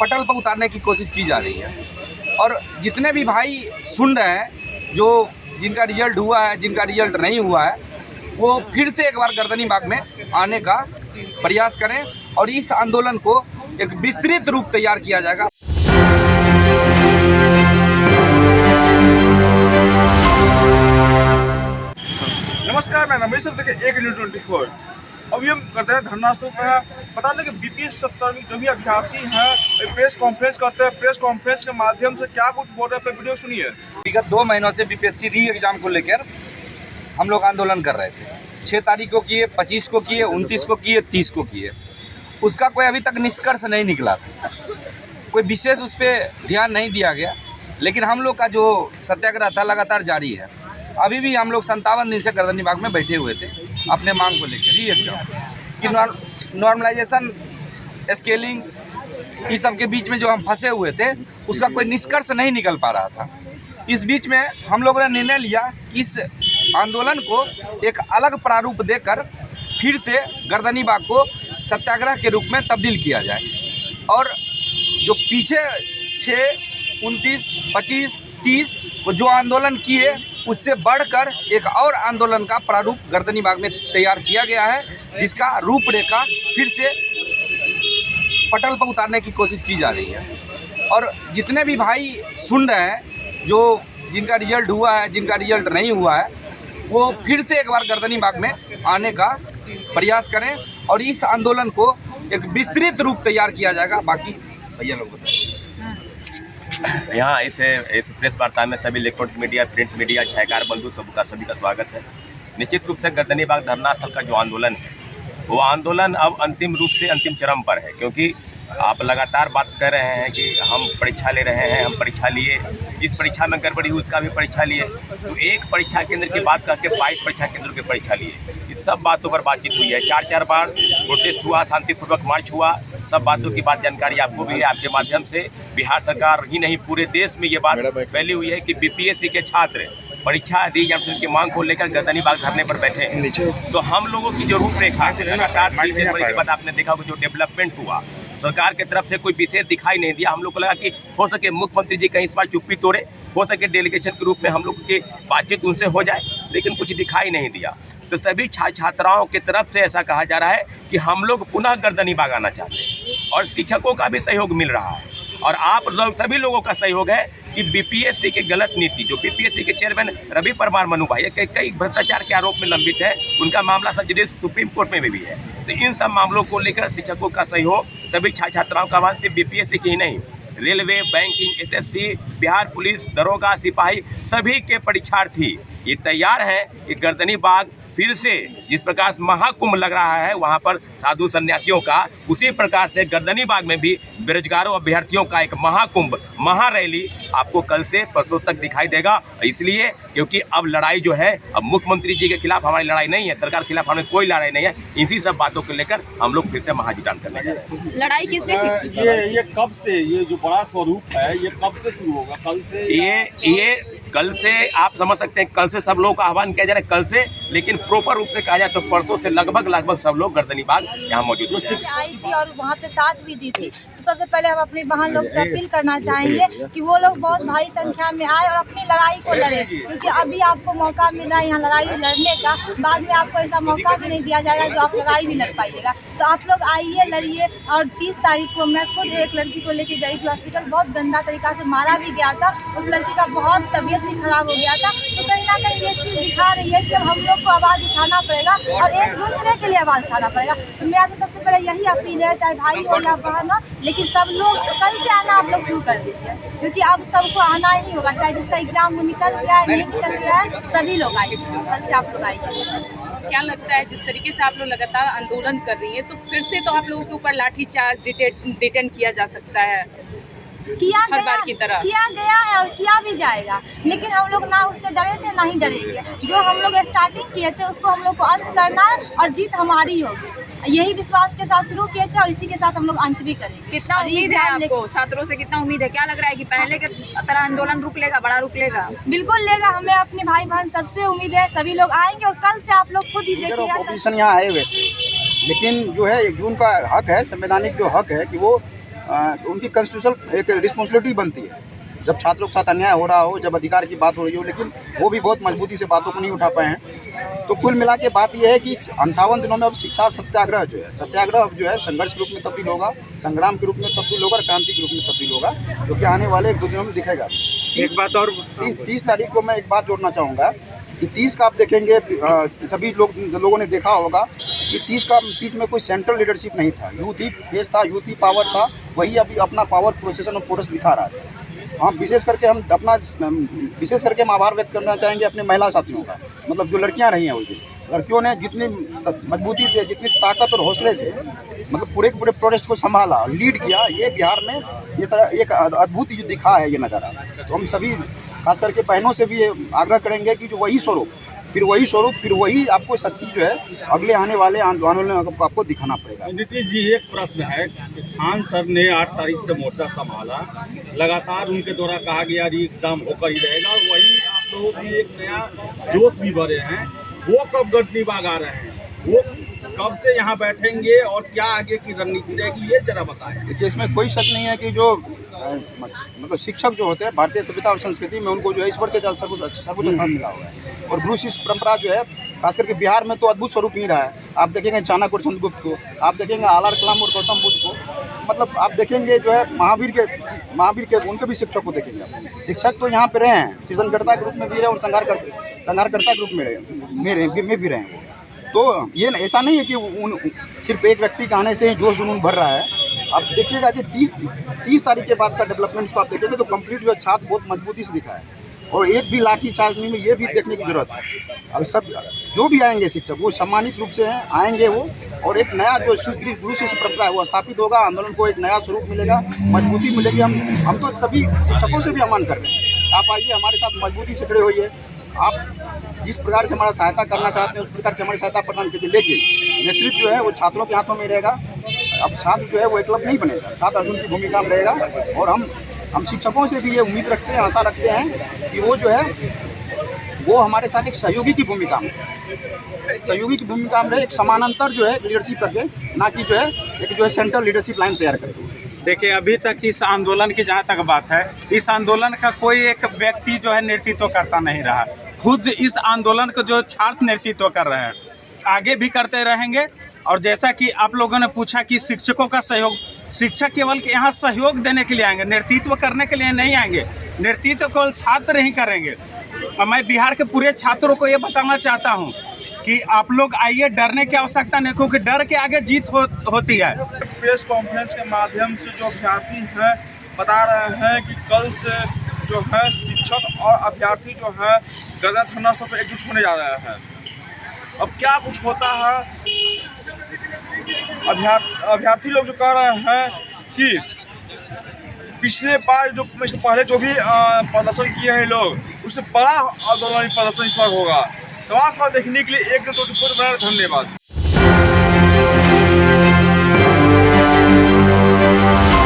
पटल पर उतारने की कोशिश की जा रही है। और जितने भी भाई सुन रहे हैं, जो जिनका रिजल्ट हुआ है, जिनका रिजल्ट नहीं हुआ है, वो फिर से एक बार गर्दनी बाग में आने का प्रयास करें और इस आंदोलन को एक विस्तृत रूप तैयार किया जाएगा। नमस्कार, मैं रमेश देखिए एक न्यूज़ 24। अभी हम करते हैं धरना स्थल पर है। बता दें कि बीपीएससी 70 जो भी अभ्यर्थी हैं प्रेस कॉन्फ्रेंस करते हैं। प्रेस कॉन्फ्रेंस के माध्यम से क्या कुछ बोल रहे हैं, वीडियो सुनिए। विगत 2 महीनों से बीपीएससी री एग्जाम को लेकर हम लोग आंदोलन कर रहे थे। 6 तारीख को किए, 25 को किए, 29 को किए, 30 को किए। उसका कोई अभी तक निष्कर्ष नहीं निकला था, कोई विशेष उस पर ध्यान नहीं दिया गया। लेकिन हम लोग का जो सत्याग्रह था लगातार जारी है। अभी भी हम लोग 57 दिन से गर्दनी बाग में बैठे हुए थे अपने मांग को लेकर री एग्जाम कि नॉर्मलाइजेशन, स्केलिंग, इस सब के बीच में जो हम फंसे हुए थे उसका कोई निष्कर्ष नहीं निकल पा रहा था। इस बीच में हम लोगों ने निर्णय लिया कि इस आंदोलन को एक अलग प्रारूप देकर फिर से गर्दनी बाग को सत्याग्रह के रूप में तब्दील किया जाए और जो पीछे 6, 29, 25, 30 को जो आंदोलन किए उससे बढ़कर एक और आंदोलन का प्रारूप गर्दनी बाग में तैयार किया गया है, जिसका रूपरेखा फिर से पटल पर उतारने की कोशिश की जा रही है। और जितने भी भाई सुन रहे हैं, जो जिनका रिजल्ट हुआ है, जिनका रिजल्ट नहीं हुआ है, वो फिर से एक बार गर्दनी बाग में आने का प्रयास करें और इस आंदोलन को एक विस्तृत रूप तैयार किया जाएगा। बाकी भैया लोग बताएं। यहाँ इस प्रेस वार्ता में सभी इलेक्ट्रॉनिक मीडिया, प्रिंट मीडिया, छायाकार बंधु सभी का स्वागत है। निश्चित रूप से गर्दनी बाग धरना स्थल का जो आंदोलन है, वो आंदोलन अब अंतिम रूप से अंतिम चरम पर है, क्योंकि आप लगातार बात कर रहे हैं कि हम परीक्षा ले रहे हैं, हम परीक्षा लिए, जिस परीक्षा में गड़बड़ी हुई उसका भी परीक्षा लिए। तो एक परीक्षा केंद्र की बात करके 22 परीक्षा केंद्रों की परीक्षा लिए। इस सब बातों पर बातचीत हुई है। 4 बार प्रोटेस्ट हुआ, शांतिपूर्वक मार्च हुआ। सब बातों की बात जानकारी आपको भी है। आपके माध्यम से बिहार सरकार ही नहीं, पूरे देश में ये बात फैली हुई है कि बीपीएससी के छात्र परीक्षा री एग्जामिनेशन की मांग को लेकर गर्दनी बाग धरने पर बैठे हैं। तो हम लोगों की जो रूपरेखा लगातार के बाद आपने देखा जो डेवलपमेंट हुआ, सरकार की तरफ से कोई विशेष दिखाई नहीं दिया। हम लोग को लगा कि हो सके मुख्यमंत्री जी कहीं इस बार चुप्पी तोड़े, हो सके डेलीगेशन के रूप में हम लोग की बातचीत उनसे हो जाए, लेकिन कुछ दिखाई नहीं दिया। तो सभी छात्राओं की तरफ से ऐसा कहा जा रहा है कि हम लोग पुनः गर्दनी बाग आना चाहते हैं और शिक्षकों का भी सहयोग मिल रहा है और आप लोग सभी लोगों का सहयोग है कि बीपीएससी की गलत नीति, जो बीपीएससी के चेयरमैन रवि परमार मनु भाई कई भ्रष्टाचार के आरोप में लंबित है, उनका मामला सब जुडिस सुप्रीम कोर्ट में भी है। तो इन सब मामलों को लेकर शिक्षकों का सहयोग, सभी छात्राओं का आह्वान सिर्फ बीपीएससी की ही नहीं, railway, banking, SSC, Bihar police, दरोगा, सिपाही, सभी के परीक्षार्थी ये तैयार है कि गर्दनी बाग फिर से जिस प्रकार से महाकुंभ लग रहा है वहाँ पर साधु सन्यासियों का, उसी प्रकार से गर्दनी बाग में भी बेरोजगारों अभ्यर्थियों का एक महाकुंभ, महारैली आपको कल से परसों तक दिखाई देगा। इसलिए क्योंकि अब लड़ाई जो है, अब मुख्यमंत्री जी के खिलाफ हमारी लड़ाई नहीं है, सरकार के खिलाफ हमें कोई लड़ाई नहीं है। इसी सब बातों को लेकर हम लोग फिर से महाजुटान करने जा रहे हैं। लड़ाई किसके? ये कब से, ये जो बड़ा स्वरूप है, ये कब से शुरू होगा? कल से? ये कल से आप समझ सकते हैं, कल से सब लोगों का आह्वान किया जा रहा है कल से, लेकिन प्रॉपर रूप से कहा जाए तो परसों से लगभग सब लोग गर्दनी बाग यहाँ मौजूद आई थी और वहाँ पे साथ भी दी थी। तो सबसे पहले हम अपनी बहन लोग से अपील करना चाहेंगे कि वो लोग बहुत भारी संख्या में आए और अपनी लड़ाई को लड़े, क्योंकि अभी आपको मौका मिल रहा है यहाँ लड़ाई लड़ने का, बाद में आपको ऐसा मौका भी नहीं दिया जाएगा जो आप लड़ाई भी लड़ पाइएगा। तो आप लोग आइए, लड़िए। और 30 तारीख को मैं खुद एक लड़की को लेके गई थी हॉस्पिटल, बहुत गंदा तरीका से मारा भी गया था, उस लड़की का बहुत तबीयत भी खराब हो गया था। तो कहीं ना कहीं ये चीज़ दिखा रही है कि हम लोग को आवाज़ उठाना पड़ेगा और एक दूसरे के लिए आवाज़ उठाना पड़ेगा। तो मेरा तो सबसे पहले यही अपील है, चाहे भाई हो या बहन हो, लेकिन सब लोग कल से आना आप लोग शुरू कर दीजिए, क्योंकि अब सबको आना ही होगा, चाहे जिसका एग्जाम निकल गया है, नहीं निकल गया है, सभी लोग आइए, कल से आप लोग आइए। क्या लगता है जिस तरीके से आप लोग लगातार आंदोलन कर रही हैं, तो फिर से तो आप लोगों के ऊपर लाठीचार्ज, डिटेन किया जा सकता है? किया गया है और किया भी जाएगा, लेकिन हम लोग ना उससे डरे थे ना ही डरेंगे। जो हम लोग स्टार्टिंग किए थे उसको हम लोग को अंत करना है और जीत हमारी होगी, यही विश्वास के साथ शुरू किए थे और इसी के साथ हम लोग अंत भी करेंगे। कितना उम्मीद है आपको? छात्रों से कितना उम्मीद है? क्या लग रहा है कि पहले के तरह आंदोलन रुक लेगा, बड़ा रुक लेगा? बिल्कुल लेगा, हमें अपने भाई बहन सबसे उम्मीद है, सभी लोग आएंगे और कल से आप लोग खुद ही देखिए। ऑपोजिशन यहाँ आए हुए थे, लेकिन जो है जो उनका हक है, संवैधानिक जो हक है कि वो उनकी कॉन्स्टिट्यूशनल एक रिस्पॉन्सिबिलिटी बनती है जब छात्रों के साथ अन्याय हो रहा हो, जब अधिकार की बात हो रही हो, लेकिन वो भी बहुत मजबूती से बातों को नहीं उठा पाए हैं। तो कुल मिला के बात यह है कि 58 दिनों में अब शिक्षा सत्याग्रह जो है, सत्याग्रह अब जो है संघर्ष के रूप में तब्दील होगा, संग्राम के रूप में तब्दील होगा और क्रांति के रूप में तब्दील होगा, जो कि आने वाले 1-2 दिनों में दिखेगा। एक बात और 30 तारीख को मैं एक बात जोड़ना चाहूँगा कि 30 का आप देखेंगे, सभी लोगों ने देखा होगा कि 30 में कोई सेंट्रल लीडरशिप नहीं था, यूथ ही फेस था, यूथ ही पावर था, वही अभी अपना पावर प्रोसेसन और प्रोसेस दिखा रहा है। हम विशेष करके हम आभार व्यक्त करना चाहेंगे अपने महिला साथियों का, मतलब जो लड़कियां रही हैं, उनकी लड़कियों ने जितनी मजबूती से, जितनी ताकत और हौसले से मतलब पूरे प्रोटेस्ट को संभाला, लीड किया, ये बिहार में ये तरह एक अद्भुत जो दिखा है ये नज़ारा। तो हम सभी खास करके बहनों से भी ये आग्रह करेंगे कि जो वही स्वरूप फिर वही आपको शक्ति जो है अगले आने वाले आंदोलन में आपको दिखाना पड़ेगा। नीतीश जी, एक प्रश्न है कि खान सर ने 8 तारीख से मोर्चा संभाला, लगातार उनके द्वारा कहा गया री एग्जाम होकर ही रहेगा, और वही आप लोगों की एक नया जोश भी भरे हैं, वो कब गठनी बाग आ रहे हैं, वो कब से यहाँ बैठेंगे और क्या आगे की रणनीति रहेगी, ये जरा बताएं। देखिए, इसमें कोई शक नहीं है कि जो मतलब शिक्षक जो होते हैं भारतीय सभ्यता और संस्कृति में, उनको जो है ईश्वर से सर्वोच्च स्थान मिला हुआ है, और गुरु शिष्य परंपरा जो है खास करके बिहार में तो अद्भुत स्वरूप नहीं रहा है। आप देखेंगे चाणक्य और चंद्रगुप्त को, आप देखेंगे आलार कलाम और गौतम बुद्ध को, मतलब आप देखेंगे जो है महावीर के उनके भी शिक्षक को देखेंगे आप। शिक्षक तो यहाँ पे रहे हैं, सृजनकर्ता के रूप में भी रहे और संहारकर्ता के रूप में भी रहे हैं। तो ये ऐसा नहीं है कि सिर्फ एक व्यक्ति के आने से ही जोश जुनून भर रहा है। आप देखिएगा कि 30 तारीख के बाद का डेवलपमेंट को आप देखेंगे तो कंप्लीट जो है छात्र बहुत मजबूती से दिखा है, और एक भी लाठी चार्ज नहीं में ये भी देखने की जरूरत है। अब सब जो भी आएंगे शिक्षक वो सम्मानित रूप से आएंगे वो, और एक नया जो सुदृढ़ गुरु शिष्य परंपरा है वो स्थापित होगा, आंदोलन को एक नया स्वरूप मिलेगा, मजबूती मिलेगी। हम तो सभी शिक्षकों से भी आह्वान कर रहे हैं, आप आइए हमारे साथ मजबूती से खड़े होइए, आप जिस प्रकार से हमारा सहायता करना चाहते हैं उस प्रकार से हमारी सहायता प्रदान कीजिए, लेकिन नेतृत्व जो है वो छात्रों के हाथों में रहेगा। अब छात्र जो है वो एकलव्य नहीं बनेगा, छात्र अर्जुन की भूमिका में रहेगा, और हम शिक्षकों से भी ये उम्मीद रखते हैं, आशा रखते हैं कि वो जो है वो हमारे साथ एक सहयोगी की भूमिका में रहे, एक समानांतर जो है लीडरशिप रखे, ना कि जो है एक सेंट्रल लीडरशिप लाइन तैयार करे। देखिए, अभी तक इस आंदोलन की जहाँ तक बात है, इस आंदोलन का कोई एक व्यक्ति जो है नेतृत्व करता नहीं रहा, खुद इस आंदोलन को जो छात्र नेतृत्व कर रहे हैं, आगे भी करते रहेंगे। और जैसा कि आप लोगों ने पूछा कि शिक्षकों का सहयोग, शिक्षक केवल यहाँ सहयोग देने के लिए आएंगे, नेतृत्व करने के लिए नहीं आएंगे, नेतृत्व केवल छात्र ही करेंगे। और मैं बिहार के पूरे छात्रों को ये बताना चाहता हूँ कि आप लोग आइए, डरने की आवश्यकता नहीं, क्योंकि डर के आगे जीत होती है। प्रेस कॉन्फ्रेंस के माध्यम से जो अभ्यर्थी हैं बता रहे हैं कि कल से जो है शिक्षक और अभ्यर्थी जो है गणतंत्र धरना स्थल पर एकजुट होने जा रहे हैं। अब क्या कुछ होता है, अभ्यर्थी लोग जो कह रहे हैं कि पिछले बार जो पहले जो भी प्रदर्शन किए हैं लोग, उससे बड़ा आंदोलन प्रदर्शन इस बार होगा। तमाम खबर देखने के लिए एक धन्यवाद।